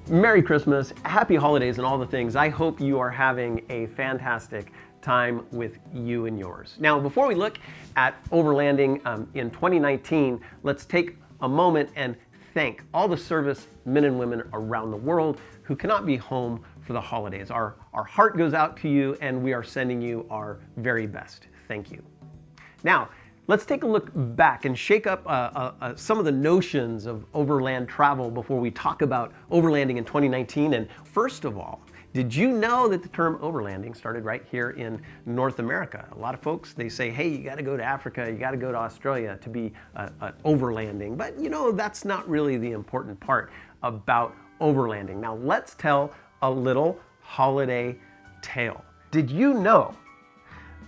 Merry Christmas, Happy Holidays, and all the things. I hope you are having a fantastic time with you and yours. Now, before we look at overlanding in 2019, let's take a moment and thank all the service men and women around the world who cannot be home for the holidays. Our heart goes out to you, and we are sending you our very best. Thank you. Now, let's take a look back and shake up some of the notions of overland travel before we talk about overlanding in 2019. And first of all, did you know that the term overlanding started right here in North America? A lot of folks, they say, hey, you got to go to Africa, you got to go to Australia to be overlanding. But you know, that's not really the important part about overlanding. Now let's tell a little holiday tale. Did you know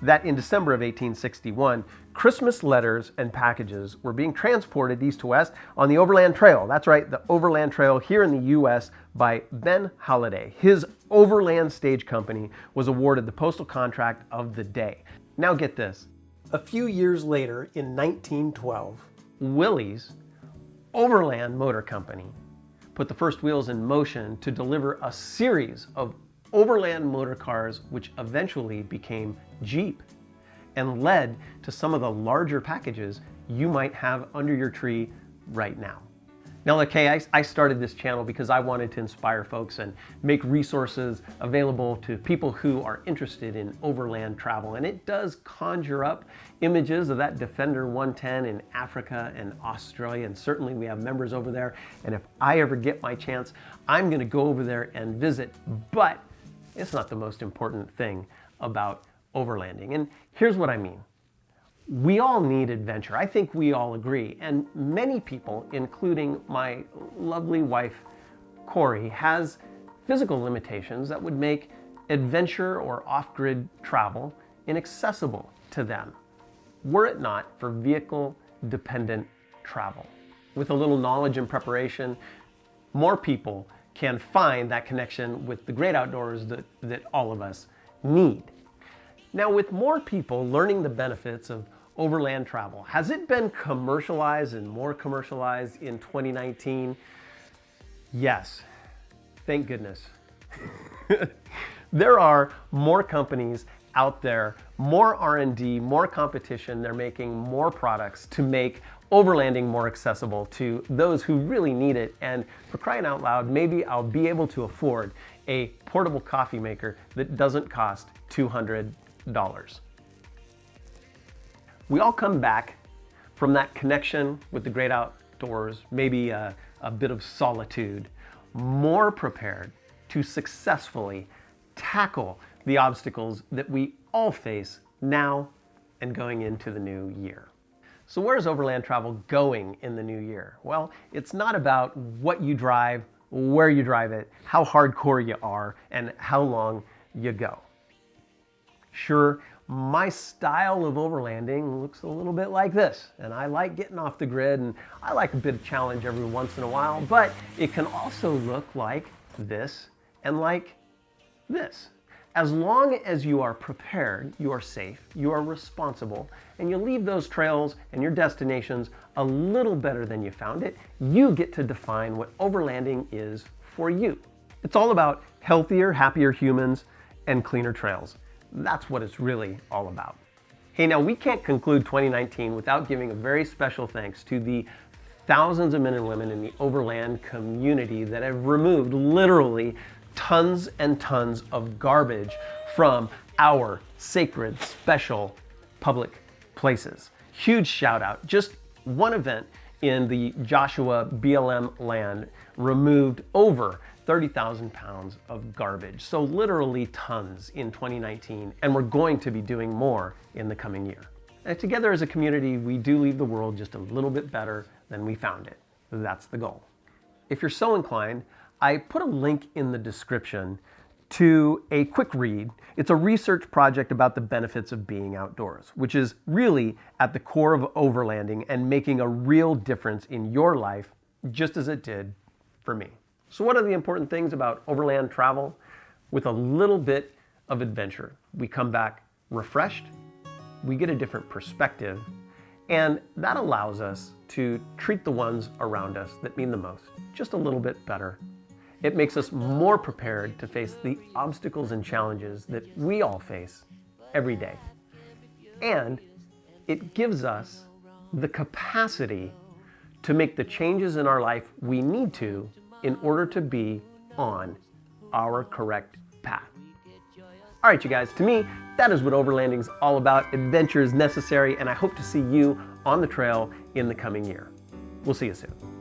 that in December of 1861, Christmas letters and packages were being transported east to west on the Overland Trail? That's right, the Overland Trail here in the U.S. by Ben Halliday. His Overland Stage Company was awarded the postal contract of the day. Now get this. A few years later, in 1912, Willys Overland Motor Company put the first wheels in motion to deliver a series of overland motor cars, which eventually became Jeep and led to some of the larger packages you might have under your tree right now. Now, okay, I started this channel because I wanted to inspire folks and make resources available to people who are interested in overland travel. And it does conjure up images of that Defender 110 in Africa and Australia. And certainly we have members over there. And if I ever get my chance, I'm going to go over there and visit. But it's not the most important thing about overlanding. And here's what I mean. We all need adventure. I think we all agree. And many people, including my lovely wife, Corey, has physical limitations that would make adventure or off-grid travel inaccessible to them, were it not for vehicle-dependent travel. With a little knowledge and preparation, more people can find that connection with the great outdoors that all of us need. Now, with more people learning the benefits of overland travel, has it been commercialized and more commercialized in 2019? Yes, thank goodness. There are more companies out there, more R&D, more competition. They're making more products to make overlanding more accessible to those who really need it. And for crying out loud, maybe I'll be able to afford a portable coffee maker that doesn't cost $200. We all come back from that connection with the great outdoors, maybe a bit of solitude, more prepared to successfully tackle the obstacles that we all face now and going into the new year. So where's overland travel going in the new year? Well, it's not about what you drive, where you drive it, how hardcore you are, and how long you go. Sure, my style of overlanding looks a little bit like this, and I like getting off the grid, and I like a bit of challenge every once in a while, but it can also look like this and like this. As long as you are prepared, you are safe, you are responsible, and you leave those trails and your destinations a little better than you found it, you get to define what overlanding is for you. It's all about healthier, happier humans and cleaner trails. That's what it's really all about. Hey, now we can't conclude 2019 without giving a very special thanks to the thousands of men and women in the overland community that have removed literally tons and tons of garbage from our sacred, special public places. Huge shout out. Just one event in the Joshua BLM land removed over 30,000 pounds of garbage. So literally tons in 2019, and we're going to be doing more in the coming year. together as a community, we do leave the world just a little bit better than we found it. That's the goal. If you're so inclined, I put a link in the description to a quick read. It's a research project about the benefits of being outdoors, which is really at the core of overlanding and making a real difference in your life, just as it did for me. So what are the important things about overland travel? With a little bit of adventure, we come back refreshed, we get a different perspective, and that allows us to treat the ones around us that mean the most just a little bit better. It makes us more prepared to face the obstacles and challenges that we all face every day. And it gives us the capacity to make the changes in our life we need to in order to be on our correct path. All right, you guys, to me, that is what overlanding's all about. Adventure is necessary, and I hope to see you on the trail in the coming year. We'll see you soon.